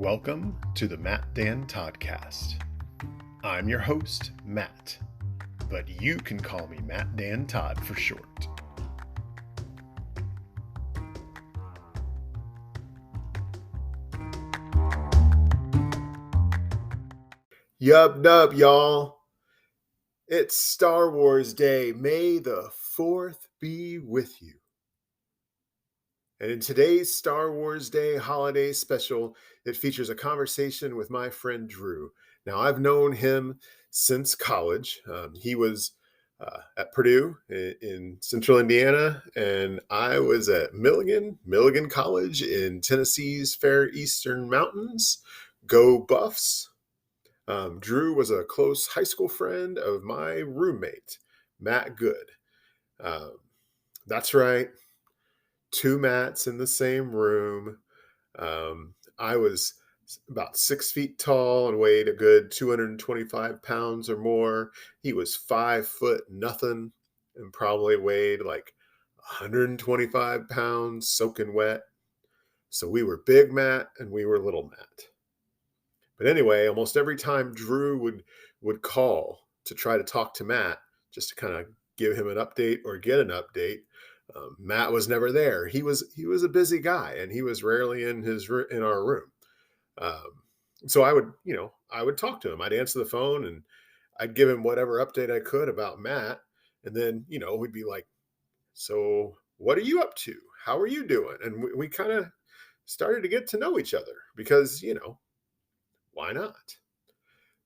Welcome to the Matt Dan Toddcast. I'm your host, Matt, but you can call me Matt Dan Todd for short. Yup, y'all. It's Star Wars Day. May the 4th be with you. And in today's Star Wars Day holiday special, it features a conversation with my friend Drew. Now, I've known him since college. He was at Purdue in Central Indiana, and I was at Milligan College in Tennessee's Fair Eastern Mountains. Go Buffs! Drew was a close high school friend of my roommate, Matt Good. That's right. Two Matts in the same room. I was about 6 feet tall and weighed a good 225 pounds or more. He was 5 foot nothing and probably weighed like 125 pounds soaking wet. So we were Big Matt and we were Little Matt. But anyway, almost every time Drew would call to try to talk to Matt, just to kind of give him an update or get an update, Matt was never there. He was a busy guy, and he was rarely in our room. So I would talk to him. I'd answer the phone, and I'd give him whatever update I could about Matt, and then we'd be like, "So what are you up to? How are you doing?" And we kind of started to get to know each other because why not?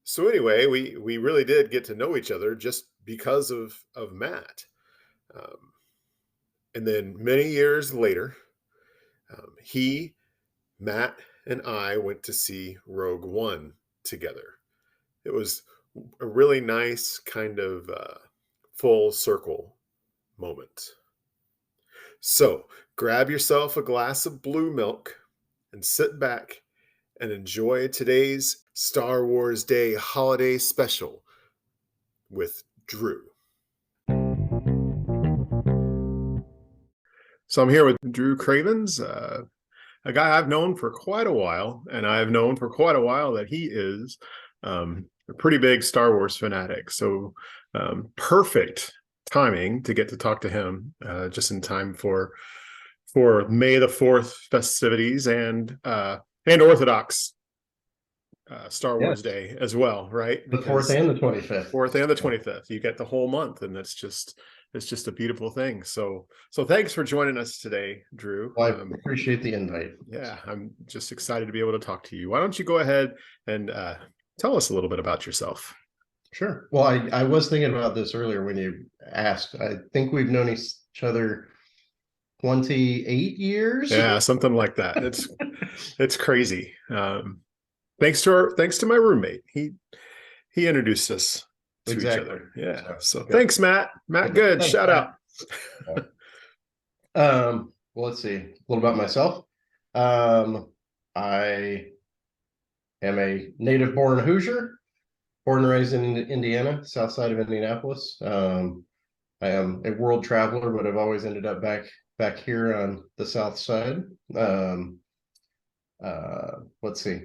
So anyway, we really did get to know each other just because of Matt. And then many years later, Matt, and I went to see Rogue One together. It was a really nice kind of full circle moment. So grab yourself a glass of blue milk and sit back and enjoy today's Star Wars Day holiday special with Drew. So I'm here with Drew Cravens, a guy I've known for quite a while, and I've known for quite a while that he is a pretty big Star Wars fanatic. So perfect timing to get to talk to him just in time for May the 4th festivities and Orthodox Star Wars Day as well, right? The 4th and the 25th. 4th and the 25th. You get the whole month, and it's just a beautiful thing. So thanks for joining us today, Drew. Well, I appreciate the invite. Yeah, I'm just excited to be able to talk to you. Why don't you go ahead and tell us a little bit about yourself? Sure. Well, I was thinking about this earlier when you asked. I think we've known each other 28 years. Yeah, something like that. It's crazy. Thanks to my roommate. He introduced us to each other. Yeah. So thanks, Matt. Matt Good. Thanks, shout out. Well, let's see. A little about myself. I am a native born Hoosier, born and raised in Indiana, south side of Indianapolis. I am a world traveler, but I've always ended up back here on the south side. Let's see.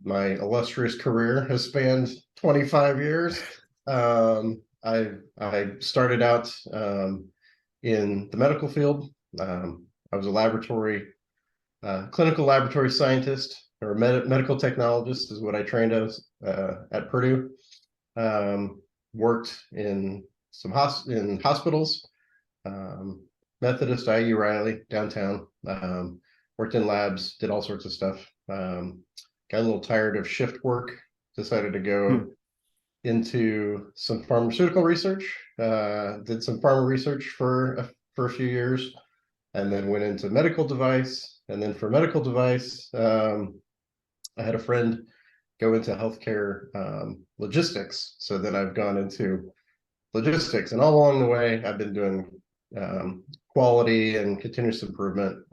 My illustrious career has spanned 25 years. I started out in the medical field. I was a clinical laboratory scientist, or medical technologist is what I trained as at Purdue. Worked in some hospitals, Methodist, IU Riley, downtown. Worked in labs, did all sorts of stuff. Got a little tired of shift work, decided to go into some pharmaceutical research, did some pharma research for a few years, and then went into medical device. And then for medical device, I had a friend go into healthcare logistics. So then I've gone into logistics, and all along the way, I've been doing quality and continuous improvement.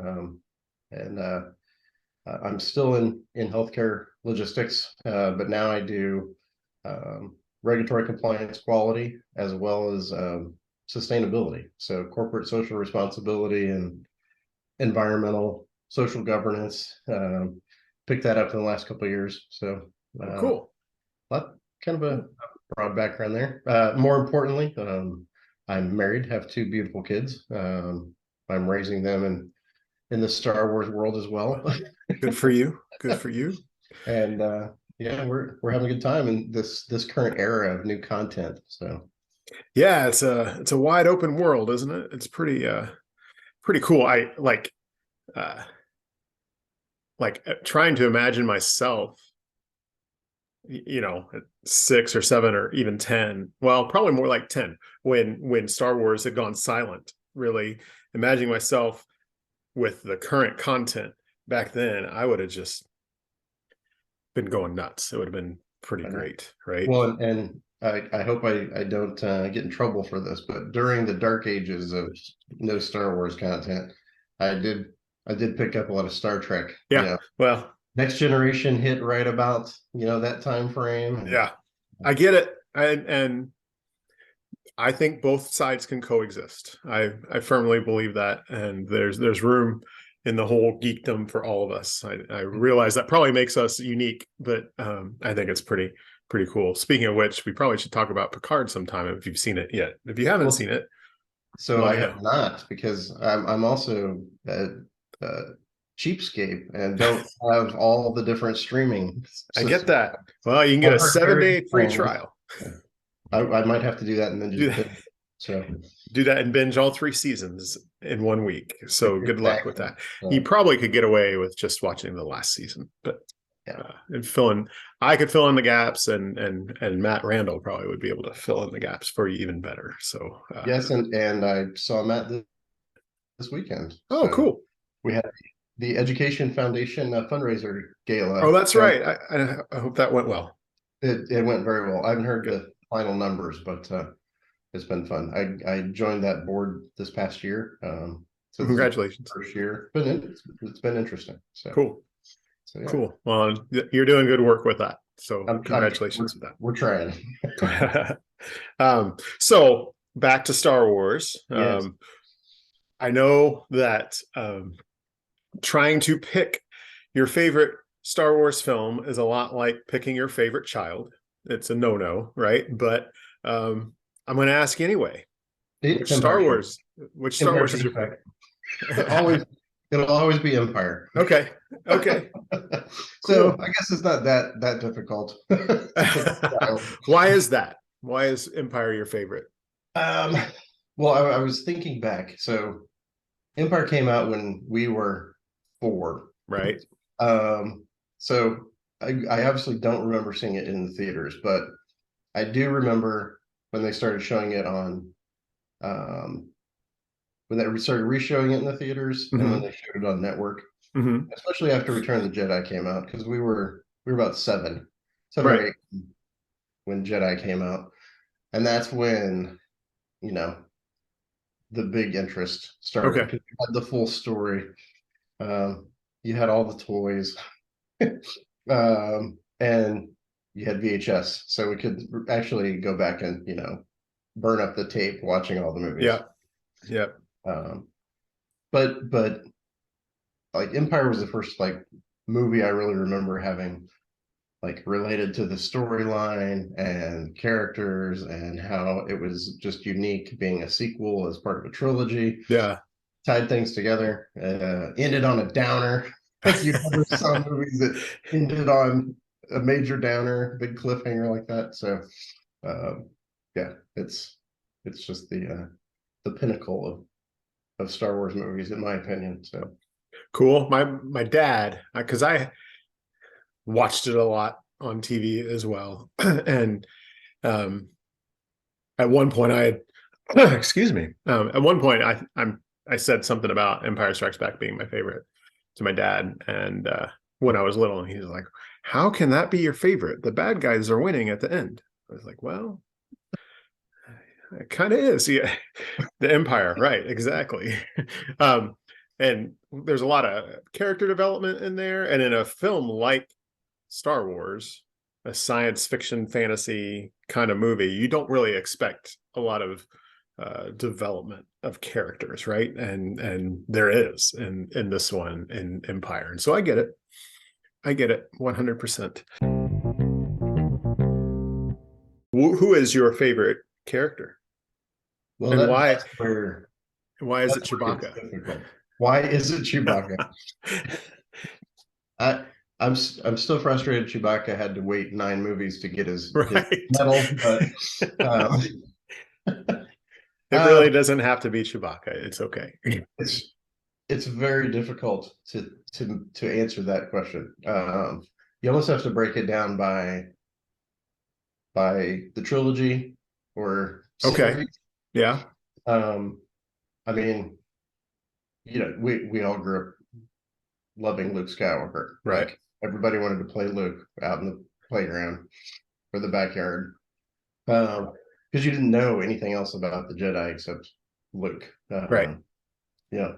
I'm still in healthcare logistics, but now I do regulatory compliance, quality, as well as sustainability. So corporate social responsibility and environmental social governance, picked that up in the last couple of years. So Oh, cool. lot, kind of a broad background there. More importantly, I'm married, have two beautiful kids. I'm raising them in the Star Wars world as well. Good for you. Good for you. And yeah, we're having a good time in this current era of new content. So Yeah, it's a wide open world, isn't it? It's pretty cool. I uh trying to imagine myself, at 6 or 7 or even 10. Well, probably more like 10 when Star Wars had gone silent. Really imagining myself with the current content back then, I would have just been going nuts. It would have been pretty great, right? well, and I hope I don't get in trouble for this, but during the dark ages of no Star Wars content, I did I did pick up a lot of Star Trek. Yeah. Well, Next Generation hit right about that time frame. And yeah, I get it. And I think both sides can coexist. I firmly believe that, and there's room in the whole geekdom for all of us. I realize that probably makes us unique, but I think it's pretty cool. Speaking of which, we probably should talk about Picard sometime if you've seen it yet. If you haven't seen it, So let I me have know. not, because I'm also a cheapskate and don't have all the different streaming I get systems. that. Well, you can get I've a heard 7 day free things. trial. I might have to do that and then Do just that. so Do that and binge all 3 seasons in one week. So good luck with exactly. that. You probably could get away with just watching the last season, but Yeah. I could fill in the gaps, and Matt Randall probably would be able to fill in the gaps for you even better. So Yes, and I saw Matt this weekend. oh, So cool. we had the Education Foundation fundraiser Oh, gala. that's right. I hope that went well. It went very well. I haven't heard the final numbers, but it's been fun. I joined that board this past year. So this is the Congratulations. first year, but it's been interesting. So Cool. So yeah, Cool. Well, you're doing good work with that. So congratulations with we're trying. that. So back to Star Wars. Yes. I know that trying to pick your favorite Star Wars film is a lot like picking your favorite child. It's a no-no, right? But I'm going to ask anyway. Which Star Wars is your favorite? Always, it'll always be Empire. Okay. Okay. So Cool. I guess it's not that difficult. Why is that? Why is Empire your favorite? Well, I was thinking back. So Empire came out when we were 4. Right. So I obviously don't remember seeing it in the theaters, but I do remember when they started showing it on when they started re-showing it in the theaters, and when they showed it on network, especially after Return of the Jedi came out, because we were about 7 Right. or 8 when Jedi came out, and that's when the big interest started. Okay. Because you had the full story, you had all the toys, and you had VHS, so we could actually go back and burn up the tape watching all the movies. Yeah. Yeah. But like Empire was the first movie I really remember having related to the storyline and characters, and how it was just unique being a sequel as part of a trilogy. Yeah. Tied things together. Ended on a downer. You never saw movies that ended on a major downer, big cliffhanger like that. So yeah, it's just the pinnacle of Star Wars movies, in my opinion. So cool. My dad, because I watched it a lot on TV as well, and at one point I had, excuse me, at one point I said something about Empire Strikes Back being my favorite to my dad, and when I was little, and he was like, "How can that be your favorite? The bad guys are winning at the end." I was like, "Well, it kind of is, yeah." The Empire, right? Exactly. And there's a lot of character development in there, and in a film like Star Wars, a science fiction fantasy kind of movie, you don't really expect a lot of development of characters, right? And there is in this one in Empire, and so I get it. I get it 100%. Who is your favorite character, Well, and why? Why is it that's where it gets Chewbacca? difficult. Why is it Chewbacca? I I'm still frustrated Chewbacca had to wait 9 movies to get his Right. medal, but um, It uh, really doesn't have to be Chewbacca. It's okay. it's it's very difficult to answer that question. You almost have to break it down by the trilogy or Okay. series. Yeah. Um, I mean, we all grew up loving Luke Skywalker. Right. Like everybody wanted to play Luke out in the playground or the backyard. Because you didn't know anything else about the Jedi except Luke. Right. Yeah,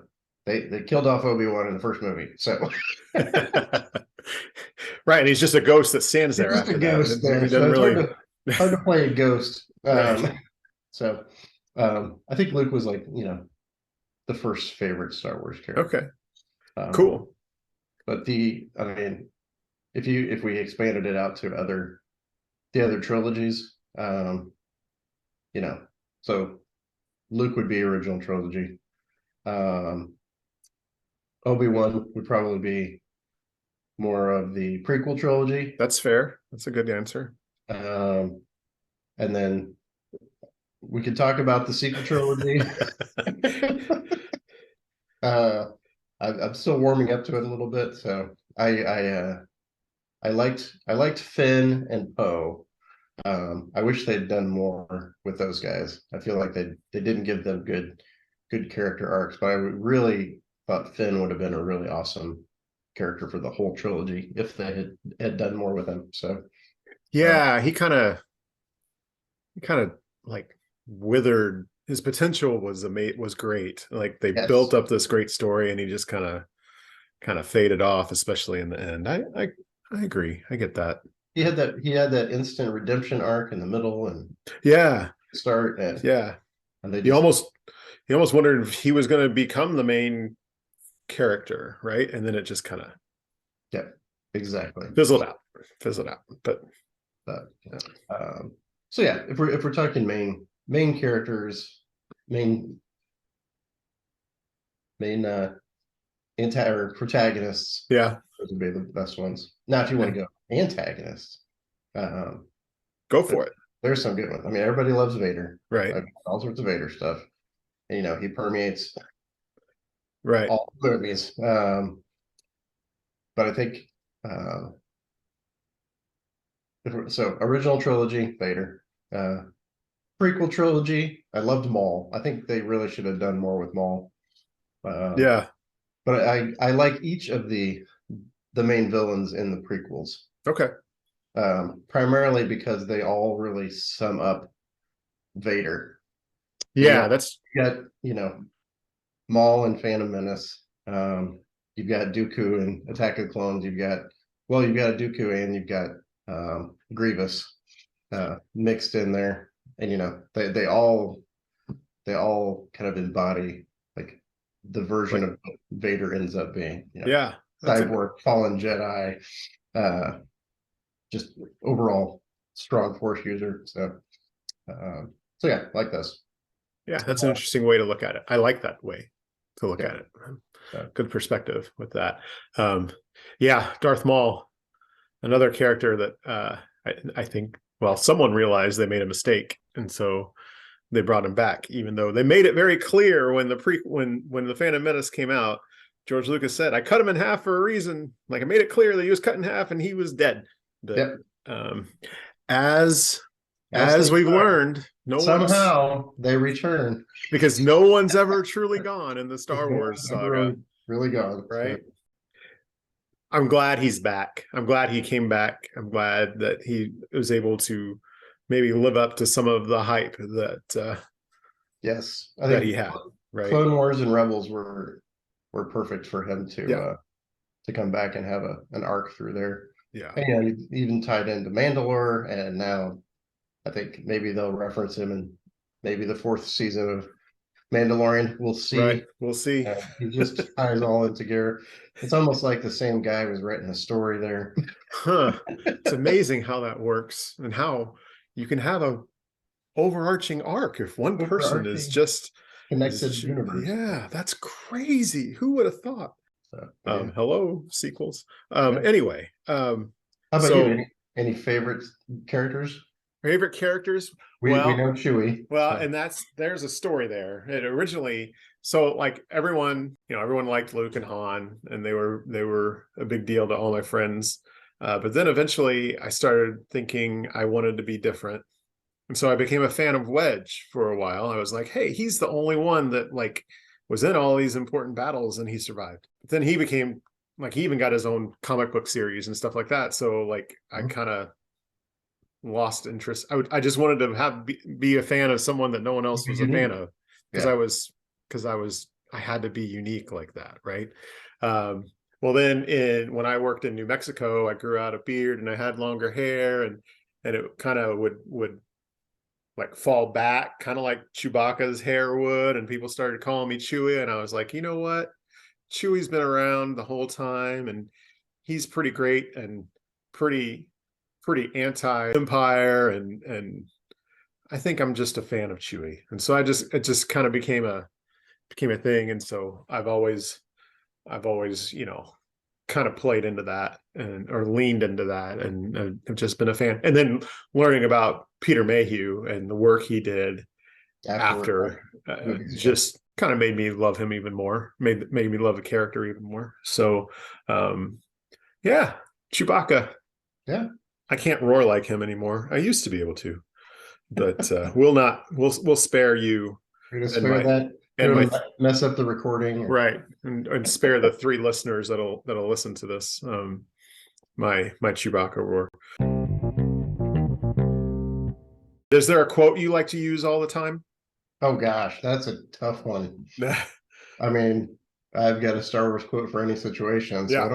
they killed off Obi-Wan in the first movie, so Right. And he's just a ghost that stands it's there just a after that. ghost there. He So doesn't it's really. hard to play a ghost. Right. So I think Luke was like the first favorite Star Wars character. Okay. Um, Cool. but I mean, if we expanded it out to the other trilogies, you know, so Luke would be original trilogy. Obi-Wan would probably be more of the prequel trilogy. That's fair. That's a good answer. And then we could talk about the sequel trilogy. I'm still warming up to it a little bit, so I liked Finn and Poe. I wish they'd done more with those guys. I feel like they didn't give them good character arcs, but I really thought Finn would have been a really awesome character for the whole trilogy if they had done more with him. So Yeah, he kind of like withered. His potential was great. Like they yes, built up this great story, and he just kind of faded off, especially in the end. I agree. I get that. he had that instant redemption arc in the middle and Yeah. start, and Yeah. they You just almost you almost wondered if he was going to become the main character, right? And then it just kind of yeah, exactly. fizzled out. Fizzled out. But But yeah. so yeah, if we're talking main characters, main main or protagonists, Yeah. those would be the best ones. Now, if you want to go antagonists, um, Go for it. there's some good ones. I mean, everybody loves Vader. Right. I've got all sorts of Vader stuff. And, he permeates Right. all movies. But I think so. Original trilogy, Vader. Prequel trilogy, I loved Maul. I think they really should have done more with Maul. Yeah. But I like each of the main villains in the prequels, Okay. primarily because they all really sum up Vader. Yeah, that's You got Maul and Phantom Menace. You've got Dooku and Attack of the Clones. You've got a Dooku and you've got Grievous mixed in there, and they all kind of embody like the version like, of what Vader ends up being. yeah. Cyborg, fallen Jedi, just overall strong Force user. So yeah, like this. Yeah, that's an interesting way to look at it. I like that way to look Yeah. at it. Yeah. Good perspective with that. Yeah, Darth Maul, another character that I think, well, someone realized they made a mistake, and so they brought him back, even though they made it very clear when the Phantom Menace came out. George Lucas said, "I cut him in half for a reason. Like I made it clear that he was cut in half and he was dead." But Yep. as we've learned, somehow they return because no one's ever truly gone in the Star Wars saga. Really gone, right? So. I'm glad he's back. I'm glad he came back. I'm glad that he was able to maybe live up to some of the hype that yes, I that think he had. Right. Clone Wars and Rebels were perfect for him to come back and have an arc through there. Yeah. And even tied into Mandalore, and now I think maybe they'll reference him in maybe the 4th season of Mandalorian. We'll Right. see. We'll see. He just ties all in together. It's almost like the same guy was writing a story there. Huh. It's amazing how that works and how you can have a overarching arc if one person is Overarching just connected universe. yeah, that's crazy. Who would have thought? So, yeah. Hello, sequels. Yeah. Anyway, How about you? so Any favorite characters? favorite characters? We Well, know Chewie. well, So and there's a story there. It originally, so like everyone, everyone liked Luke and Han, and they were a big deal to all my friends. But then eventually, I started thinking I wanted to be different, and so I became a fan of Wedge for a while. I was like, hey, he's the only one that like was in all these important battles, and he survived. But then he became like he even got his own comic book series and stuff like that. So like I kind of lost interest. I just wanted to be a fan of someone that no one else was a fan unique. of because Yeah. I had to be unique like that, right? Well, then when I worked in New Mexico, I grew out a beard and I had longer hair, and it kind of would like fall back, kind of like Chewbacca's hair would, and people started calling me Chewie, and I was like, you know what? Chewie's been around the whole time, and he's pretty great and pretty anti-empire, and I think I'm just a fan of Chewie. And so it just kind of became a thing. And so I've always kind of played into that or leaned into that, and I've just been a fan. And then learning about Peter Mayhew and the work he did Afterward, after movies. just kind of made me love him even more, made me love the character even more. So yeah, Chewbacca. Yeah. I can't roar like him anymore. I used to be able to, but we'll spare you We're gonna and spare that. and my Mess up the recording. right, and spare the three listeners that'll listen to this. My Chewbacca roar. Is there a quote you like to use all the time? Oh gosh, that's a tough one. I mean, I've got a Star Wars quote for any situation, so Yeah,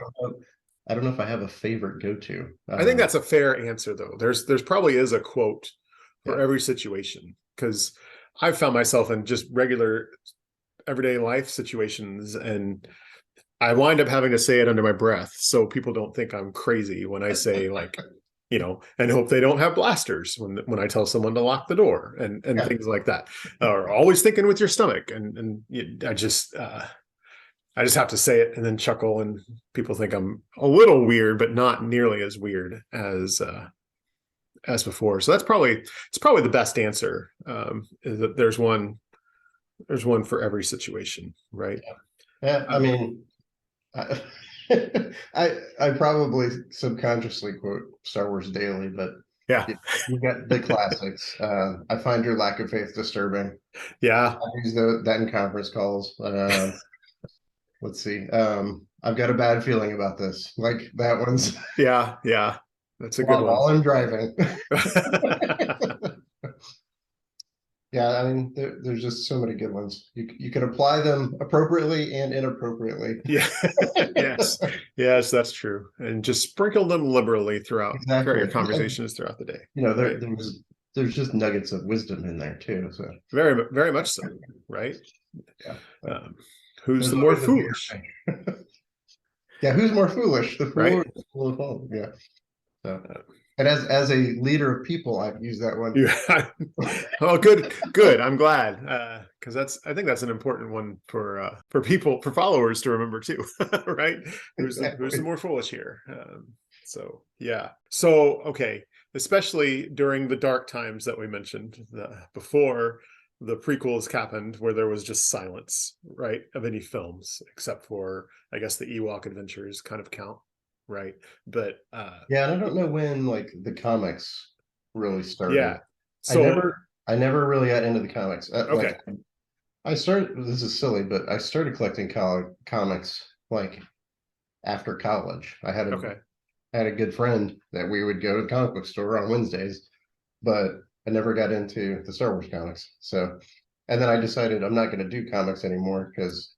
I don't know if I have a favorite go-to. I think that's a fair answer though. There's probably is a quote for Yeah. every situation, because I've found myself in just regular everyday life situations, and I wind up having to say it under my breath so people don't think I'm crazy when I say like, and hope they don't have blasters when I tell someone to lock the door and Yeah. things like that. Or always thinking with your stomach, and I just have to say it and then chuckle, and people think I'm a little weird, but not nearly as weird as before. So it's probably the best answer. Is that there's one for every situation, right? Yeah. I mean, I, I probably subconsciously quote Star Wars daily, but Yeah, you got the classics. I find your lack of faith disturbing. yeah, I use that in conference calls. Let's see. I've got a bad feeling about this. Like that one's yeah. That's a good one. while I'm driving. Yeah, I mean, there's just so many good ones. You can apply them appropriately and inappropriately. Yeah, yes, that's true. And just sprinkle them liberally throughout your Exactly. And, conversations throughout the day. there Right. there's just nuggets of wisdom in there too. So Very much so. Right. yeah, Um, who's there's the more always a foolish? yeah, who's more foolish? The fool Right. or the fool of fun? Yeah. So, Uh, and as a leader of people, I've used that one. oh, good. I'm glad, because I think that's an important one for people, for followers to remember too. Right? Who's the more foolish here? So yeah. So okay, especially during the dark times that we mentioned before the prequels happened, where there was just silence, right, of any films except for, I guess, the Ewok Adventures kind of count, right? But Yeah, and I don't know when like the comics really started. yeah. So I never really got into the comics. okay. I started. This is silly, but I started collecting comics like after college. Okay. I had a good friend that we would go to the comic book store on Wednesdays, but I never got into the Star Wars comics. So, and then I decided I'm not going to do comics anymore because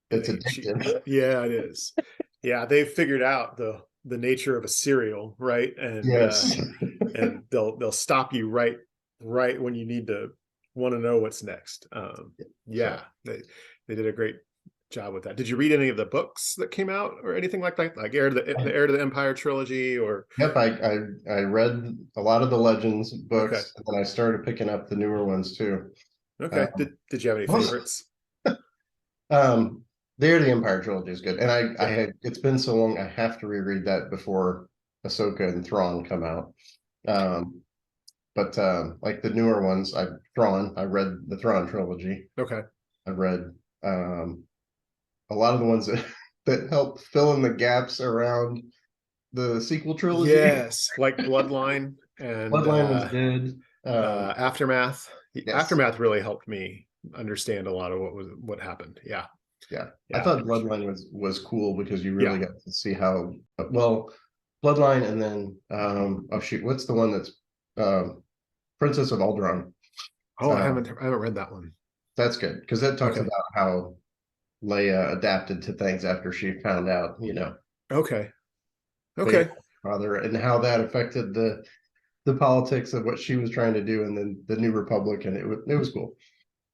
it's addictive. Yeah, it is. Yeah, they've figured out the nature of a cereal, right? And Yes. and they'll stop you right when you need to want to know what's next. So Yeah, they did a great job with that. Did you read any of the books that came out or anything like that, like the Heir to the Empire trilogy? Or yep, I read a lot of the Legends okay, books, and then I started picking up the newer ones too. okay. Um, Did you have any most, favorites? um, There the Empire trilogy is good, and I Yeah. had it's been so long I have to reread that before Ahsoka and Thrawn come out. Um, but like the newer ones, I read the Thrawn trilogy. Okay. I read um, a lot of the ones that that help fill in the gaps around the sequel trilogy. Yes, like Bloodline and Bloodline was good. Aftermath. Yes, Aftermath really helped me understand a lot of what happened. Yeah, yeah. I yeah, thought Bloodline was cool because you yeah. really got to see how well Bloodline, and then oh shoot, what's the one that's um, Princess of Alderaan? Oh, Uh, I haven't read that one. that's good because that talks Okay, about how Leia adapted to things after she found out, okay, Vader's okay. father, and how that affected the politics of what she was trying to do, and then the New Republic, and it was cool.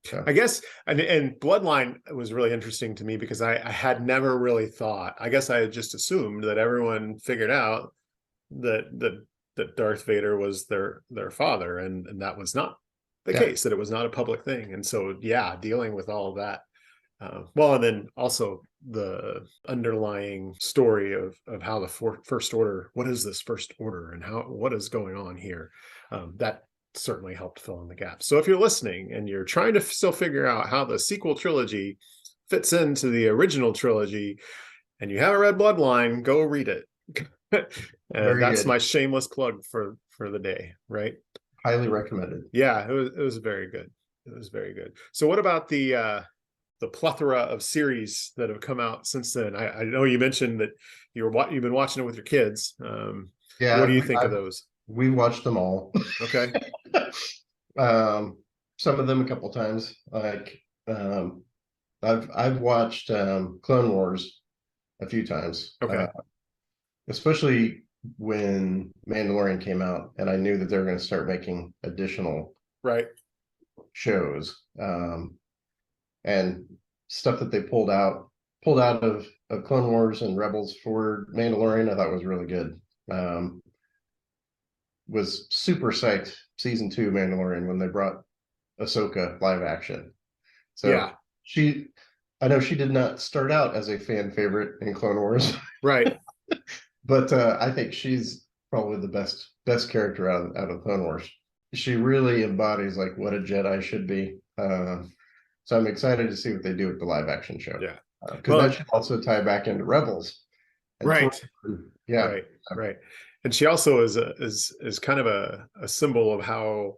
So I guess, and Bloodline was really interesting to me because I had never really thought. I guess I had just assumed that everyone figured out that Darth Vader was their father, and that was not the yeah, case. That it was not a public thing. And so, yeah, dealing with all of that. Well, and then also the underlying story of how the First Order. What is this First Order, and what is going on here? That certainly helped fill in the gaps. So if you're listening and you're trying to still figure out how the sequel trilogy fits into the original trilogy, and you haven't read Bloodline, go read it. And very that's good. my shameless plug for the day, right? Highly recommended. Yeah, it was very good. It was very good. So what about the plethora of series that have come out since then? I know you mentioned that you've been watching it with your kids. What do Yeah, you think of those? we watched them all. Okay. um, some of them a couple times. Like I've watched Clone Wars a few times, Okay. especially when Mandalorian came out, and I knew that they were going to start making additional Right. shows, and stuff that they pulled out of Clone Wars and Rebels for Mandalorian. I thought was really good. Um, was super psyched season 2 Mandalorian when they brought Ahsoka live action. So Yeah. she, I know she did not start out as a fan favorite in Clone Wars, Right. but I think she's probably the best character out of Clone Wars. She really embodies like what a Jedi should be. So I'm excited to see what they do with the live action show, Yeah. because that Well, should also tie back into Rebels and Tor. right. Yeah, Right. Right. And she also is kind of a symbol of how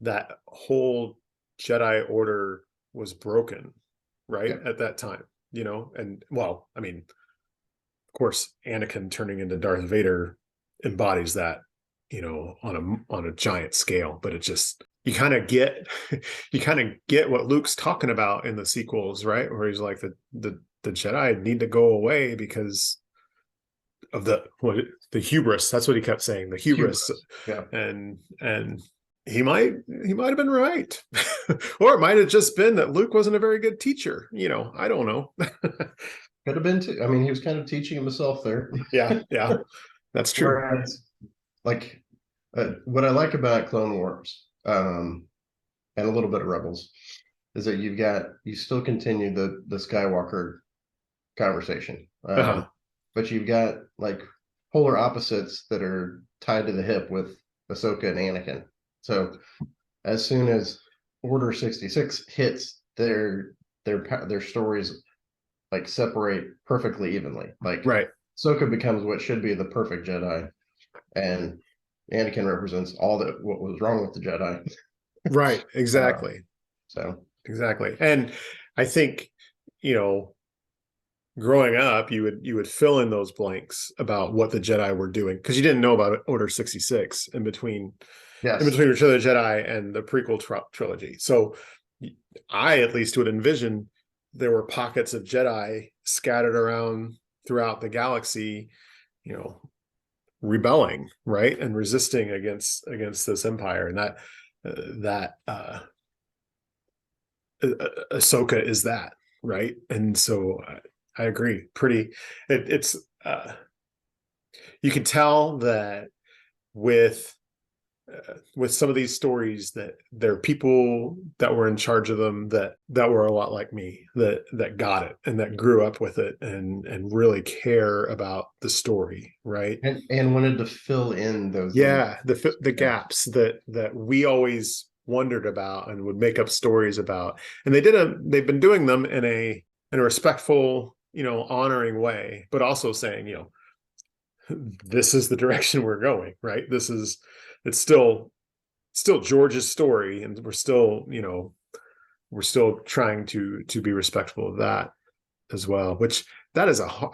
that whole Jedi Order was broken, right? yeah, At that time, and well, I mean, of course, Anakin turning into Darth Vader embodies that, on a giant scale. But it just you kind of get you kind of get what Luke's talking about in the sequels, right? Where he's like the Jedi need to go away because of the hubris. That's what he kept saying, the hubris. hubris. Yeah, And he might have been right. Or it might have just been that Luke wasn't a very good teacher. I don't know. could have been too. I mean, he was kind of teaching himself there. Yeah, yeah, that's true. Whereas, like, what I like about Clone Wars, and a little bit of Rebels, is that you still continue the Skywalker conversation, Uh-huh. but you've got like polar opposites that are tied to the hip with Ahsoka and Anakin. So as soon as Order 66 hits, their stories like separate perfectly evenly. Like Right, Ahsoka becomes what should be the perfect Jedi, and Anakin represents all that what was wrong with the Jedi. right, Uh, exactly, so exactly. And I think, you know, growing up, you would fill in those blanks about what the Jedi were doing because you didn't know about Order 66 in yes, between Return of the Jedi and the prequel trilogy. So I at least would envision there were pockets of Jedi scattered around throughout the galaxy, you know, rebelling, right, and resisting against this empire, and that Ahsoka is that, right? And so I agree. Pretty, it's you can tell that with with some of these stories that there are people that were in charge of them that were a lot like me, that got it and that grew up with it and really care about the story, right? And wanted to fill in those little Yeah, the gaps that we always wondered about and would make up stories about. And they've been doing them in a respectful, honoring way, but also saying, this is the direction we're going, right? It's still George's story, and we're still trying to be respectful of that as well, which I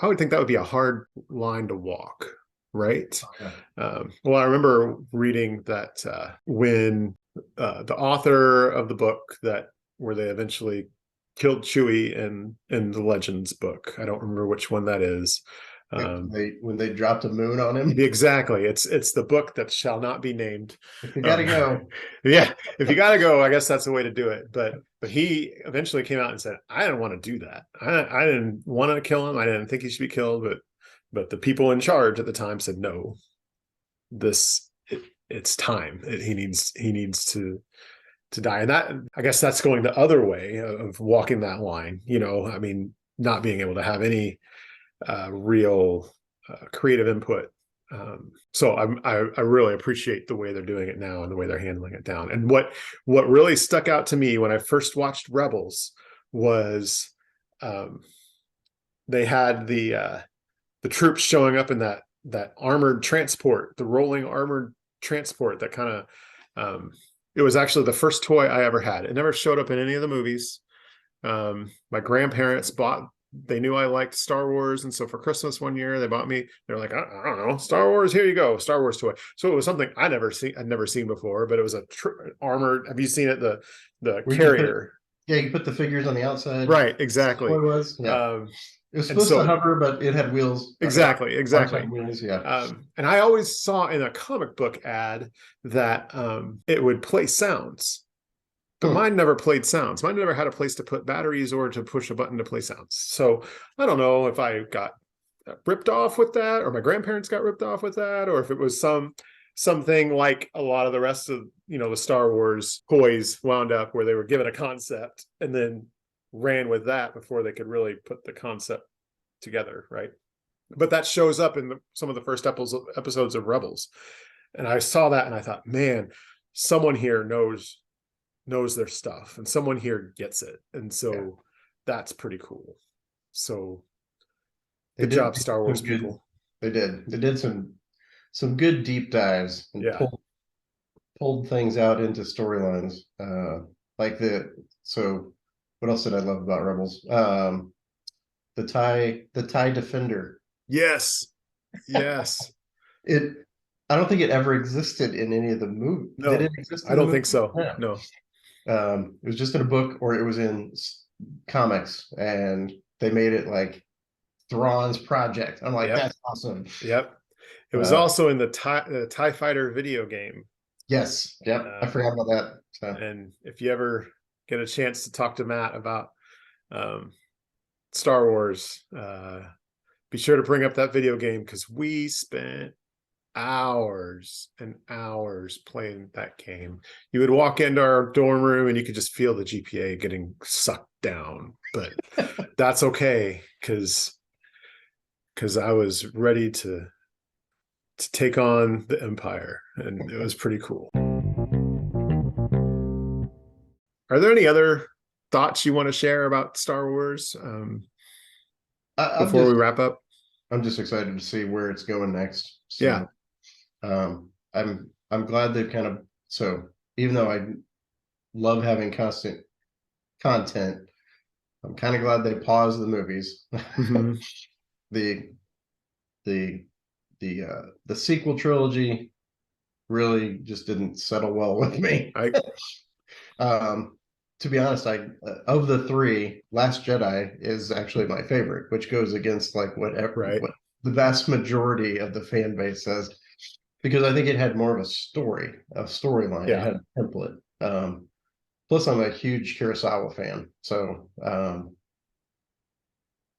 would think that would be a hard line to walk, right? Yeah. Well, I remember reading that when the author of the book that where they eventually killed Chewie in the Legends book, I don't remember which one that is. When they dropped a moon on him. Exactly. It's the book that shall not be named. If you gotta go. Yeah, if you gotta go, I guess that's the way to do it. But he eventually came out and said, I didn't want to do that. I didn't want to kill him. I didn't think he should be killed, but the people in charge at the time said, no, it's time. He needs to die. And that, I guess that's going the other way of walking that line, I mean, not being able to have any real creative input. So I really appreciate the way they're doing it now and the way they're handling it down. And what really stuck out to me when I first watched Rebels was they had the troops showing up in that armored transport, the rolling armored transport that kind of it was actually the first toy I ever had. It never showed up in any of the movies. My grandparents they knew I liked Star Wars, and so for Christmas one year they bought me, they're like, I don't know, Star Wars, here you go, Star Wars toy. So it was something I'd never seen before, but it was a armored, have you seen it, the carrier? You put the figures on the outside, right? Exactly. It was, yeah. It was supposed to hover, but it had wheels. Exactly. Wheels, yeah. And I always saw in a comic book ad that it would play sounds. But mine never played sounds. Mine never had a place to put batteries or to push a button to play sounds. So I don't know if I got ripped off with that, or my grandparents got ripped off with that, or if it was something like a lot of the rest of the Star Wars toys wound up, where they were given a concept and then ran with that before they could really put the concept together, right? But that shows up in some of the first episodes of Rebels, and I saw that and I thought, man, someone here knows their stuff, and someone here gets it, and so that's pretty cool. So good job, Star Wars people. They did some good deep dives and pulled things out into storylines, so what else did I love about Rebels? The TIE Defender. Yes I don't think it ever existed in any of the movies. No, did it exist? I don't think so. Yeah. No. It was just in a book, or it was in comics, and they made it like Thrawn's project. I'm like, that's awesome. Yep. It was also in the TIE Fighter video game. Yes. Yep. I forgot about that. So. And if you ever get a chance to talk to Matt about Star Wars, be sure to bring up that video game, because we spent hours and hours playing that game. You would walk into our dorm room and you could just feel the GPA getting sucked down, but that's okay, because I was ready to take on the Empire, and it was pretty cool. Are there any other thoughts you want to share about Star Wars before we wrap up? I'm just excited to see where it's going next. So, yeah. I'm glad they've so even though I love having constant content, I'm kind of glad they paused the movies. Mm-hmm. The sequel trilogy really just didn't settle well with me. To be honest, of the three, Last Jedi is actually my favorite, which goes against what the vast majority of the fan base says, because I think it had more of a storyline. Yeah. It had a template. plus I'm a huge Kurosawa fan. So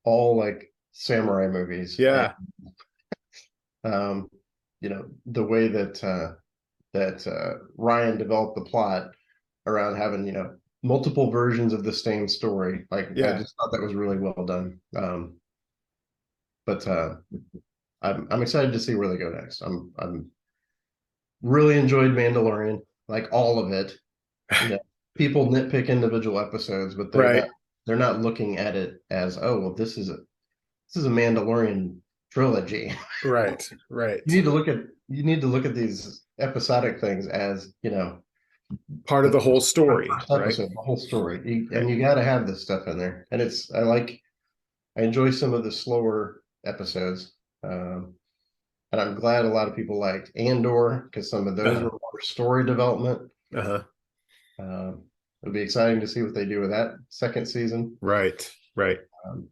all like samurai movies. And Yeah. um, the way that Ryan developed the plot around having, multiple versions of the same story. Like I Yeah. just thought that was really well done. But I'm excited to see where they go next. I'm really enjoyed Mandalorian, like all of it. People nitpick individual episodes, but Right. they're not looking at it as, oh well, this is a Mandalorian trilogy. Right. You Right. need to look at these episodic things as, Part of the the whole story, first right? episode, the whole story. And Right. you got to have this stuff in there. And I enjoy some of the slower episodes. And I'm glad a lot of people liked Andor because some of those Uh-huh. were more story development. Uh-huh. It'll be exciting to see what they do with that second season. Right. Right. Um,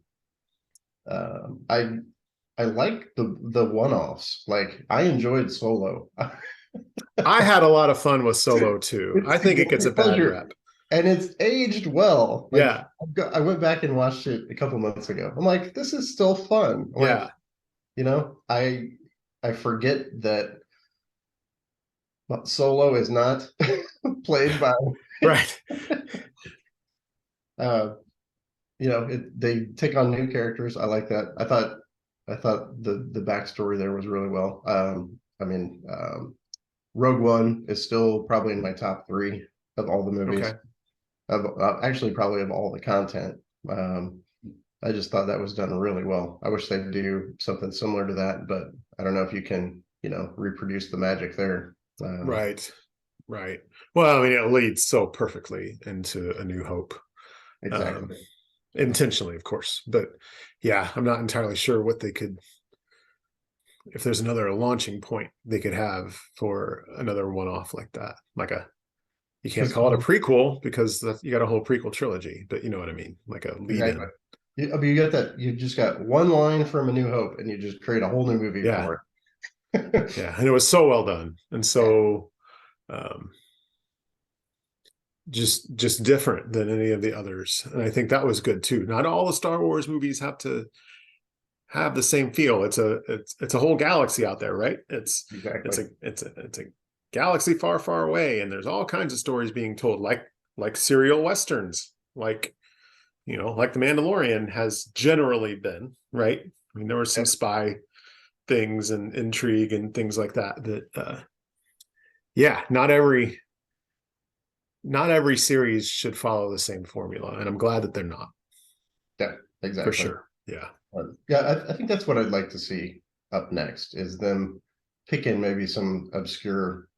I like the one-offs. Like I enjoyed Solo. I had a lot of fun with Solo too. I It's a think it gets guilty a bad pleasure, rep. and it's aged well. Like Yeah. I went back and watched it a couple months ago. I'm like, this is still fun. I'm like, Yeah. I forget that Solo is not played by Right. uh they take on new characters. I like that. I thought the backstory there was really well. I mean, Rogue One is still probably in my top three of all the movies. Okay. Of actually probably of all the content. Um, I just thought that was done really well. I wish they'd do something similar to that, but I don't know if you can, reproduce the magic there. Right. Right. Well, I mean, it leads so perfectly into A New Hope. Um, Exactly. intentionally, of course. But yeah, I'm not entirely sure what they could, if there's another launching point they could have for another one-off like that. You can't call it a prequel because you got a whole prequel trilogy, but you know what I mean? Like a lead Exactly. in. I mean, you got that. You just got one line from A New Hope, and you just create a whole new movie Yeah. for it. Yeah. And it was so well done. And so, um, just different than any of the others. And I think that was good too. Not all the Star Wars movies have to have the same feel. It's a whole galaxy out there, right? Exactly. It's a galaxy far, far away, and there's all kinds of stories being told, like serial westerns, like The Mandalorian has generally been, right? I mean, there were some spy things and intrigue and things like that. Yeah, not every series should follow the same formula, and I'm glad that they're not. Yeah, For exactly. sure. Yeah. Yeah, I think that's what I'd like to see up next is them picking maybe some obscure,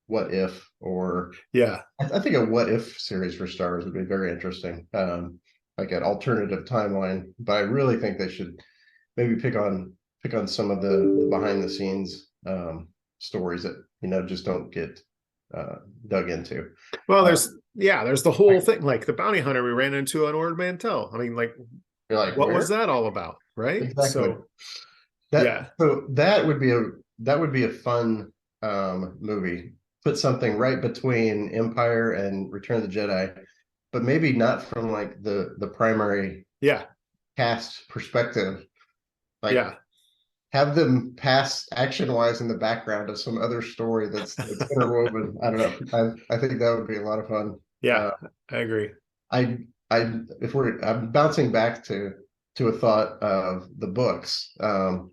what if, or Yeah. I think a what if series for Star Wars would be very interesting. Like an alternative timeline, but I really think they should maybe pick on some of the behind the scenes stories that just don't get dug into. Well, Uh, there's the whole thing, like the bounty hunter we ran into on Ord Mantell. I mean, like, you're like, what was where that all about, right? exactly? So yeah, That would be a fun movie. Put something right between Empire and Return of the Jedi, but maybe not from like the primary yeah, cast perspective. Like yeah, have them pass action wise in the background of some other story that's interwoven. I don't know. I think that would be a lot of fun. yeah. Uh, I agree. I I'm bouncing back to a thought of the books. So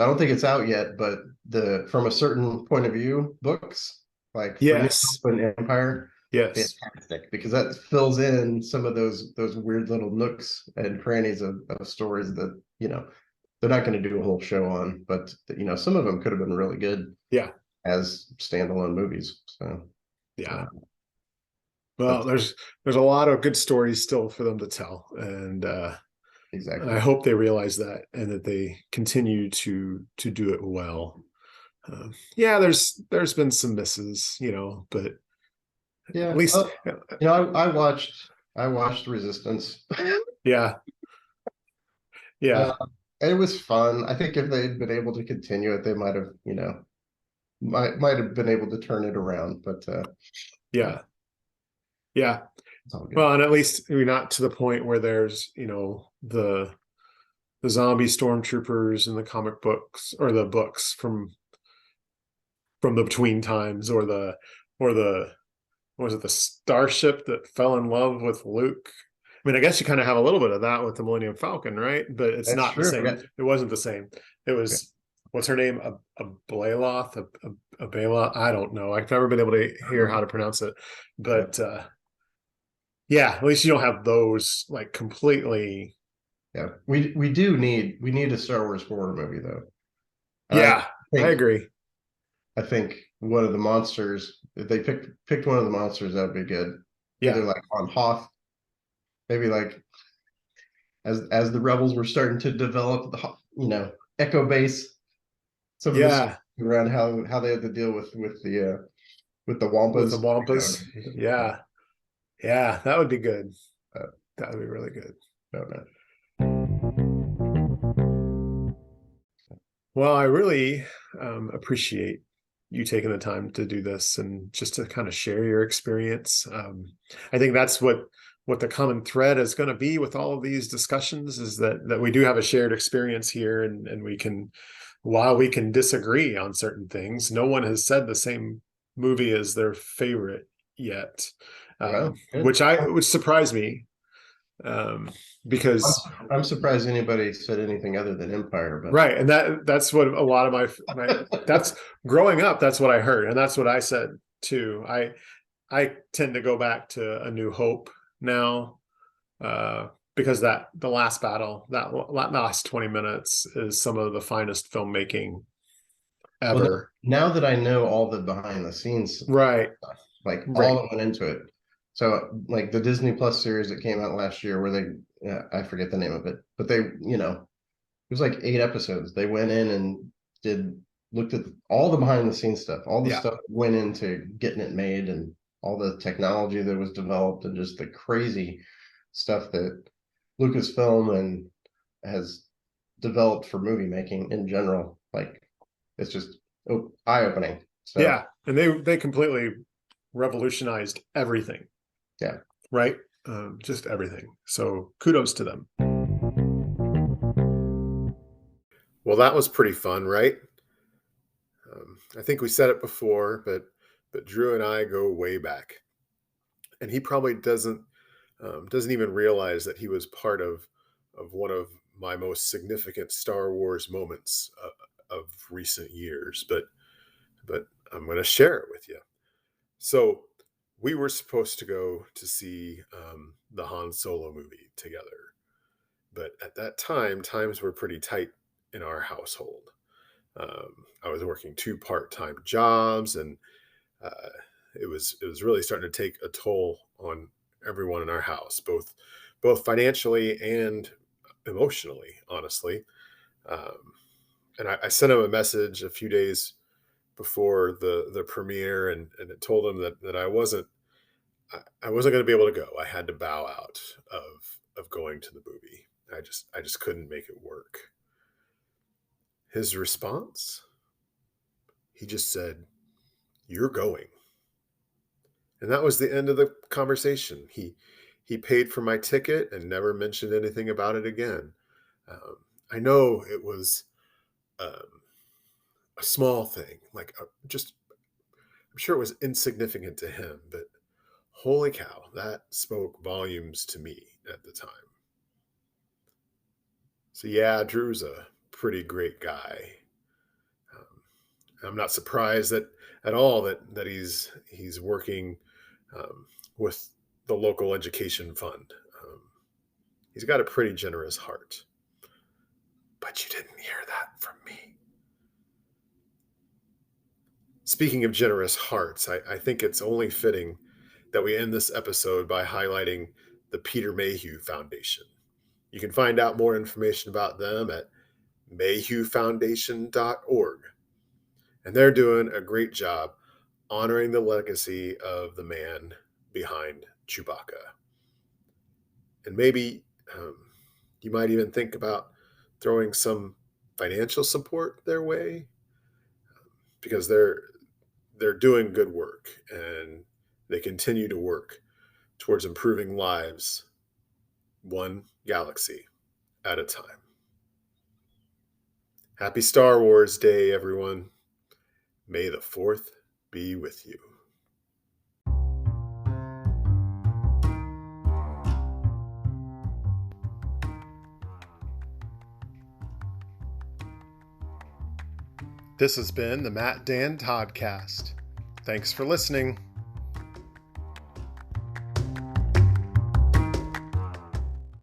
I don't think it's out yet, but the From a Certain Point of View books, like for New Yes, Hope and Empire, yes, fantastic because that fills in some of those weird little nooks and crannies of stories that they're not going to do a whole show on, but some of them could have been really good yeah, as standalone movies. So yeah. uh, Well, but there's a lot of good stories still for them to tell, and I exactly, hope they realize that and that they continue to do it well. Yeah, there's been some misses, but at yeah. least, I watched Resistance. yeah, Uh, yeah, it was fun. I think if they'd been able to continue it, they might have, might have been able to turn it around. But yeah. Yeah. It's all good. Well, and at least we're not to the point where there's, the zombie stormtroopers in the comic books or the books from the between times, or the was it the starship that fell in love with Luke? I mean, I guess you kind of have a little bit of that with the Millennium Falcon, right? But it's That's not the true. same. It wasn't the same. It Yeah. was, what's her name? A Blayloth, a Bela. I don't know. I've never been able to hear how to pronounce it, Yeah. but yeah, at least you don't have those like completely. Yeah. We need a Star Wars horror movie though. And Yeah, I think agree. I think one of the monsters, if they picked one of the monsters, that would be good. Either Yeah, like on Hoth, maybe like as the rebels were starting to develop Echo Base, some of the stuff yeah, around how they had to deal with the with the Wampas. Wampas. Yeah, Yeah, yeah, that would be good. uh, That would be really good. no, no. Well, I really appreciate you taking the time to do this and just to kind of share your experience. I think that's what the common thread is going to be with all of these discussions, is that we do have a shared experience here, and we can, while we can disagree on certain things, no one has said the same movie as their favorite yet, Well, good. which surprised me, um, I'm, because I'm surprised anybody said anything other than Empire, but right, and that's what a lot of my that's growing up. That's what I heard, and that's what I said too. I tend to go back to A New Hope now, uh, because that the last battle, that last 20 minutes, is some of the finest filmmaking well, ever. now that I know all the behind the scenes Right, stuff, like all right, that went into it. So like the Disney Plus series that came out last year, where I forget the name of it, but it was like 8 episodes. They went in and did looked at all the behind the scenes stuff, all the yeah, stuff that went into getting it made, and all the technology that was developed, and just the crazy stuff that Lucasfilm and has developed for movie making in general. Like it's just eye opening. So yeah, and they completely revolutionized everything. yeah, Right, just everything. So kudos to them. Well, that was pretty fun, right? I think we said it before, but Drew and I go way back, and he probably doesn't even realize that he was part of one of my most significant Star Wars moments of recent years. But I'm going to share it with you. So we were supposed to go to see the Han Solo movie together, but at that time, times were pretty tight in our household. I was working two part-time jobs, and uh, it was really starting to take a toll on everyone in our house, both financially and emotionally, honestly. Um, and I sent him a message a few days before the premiere, and it told him that I wasn't going to be able to go. I had to bow out of going to the movie. I just couldn't make it work. His response, he just said, "You're going." And that was the end of the conversation. He paid for my ticket and never mentioned anything about it again. I know it was um, a small thing, like just I'm sure it was insignificant to him, but holy cow, that spoke volumes to me at the time. So yeah, Drew's a pretty great guy. Um, I'm not surprised that at all that he's working with the local education fund. Um, he's got a pretty generous heart. But you didn't hear that from me. Speaking of generous hearts, I think it's only fitting that we end this episode by highlighting the Peter Mayhew Foundation. You can find out more information about them at mayhewfoundation.org. And they're doing a great job honoring the legacy of the man behind Chewbacca. And maybe you might even think about throwing some financial support their way, because they're doing good work, and they continue to work towards improving lives, one galaxy at a time. Happy Star Wars Day, everyone. May the 4th be with you. This has been the Matt Dan Toddcast. Thanks for listening.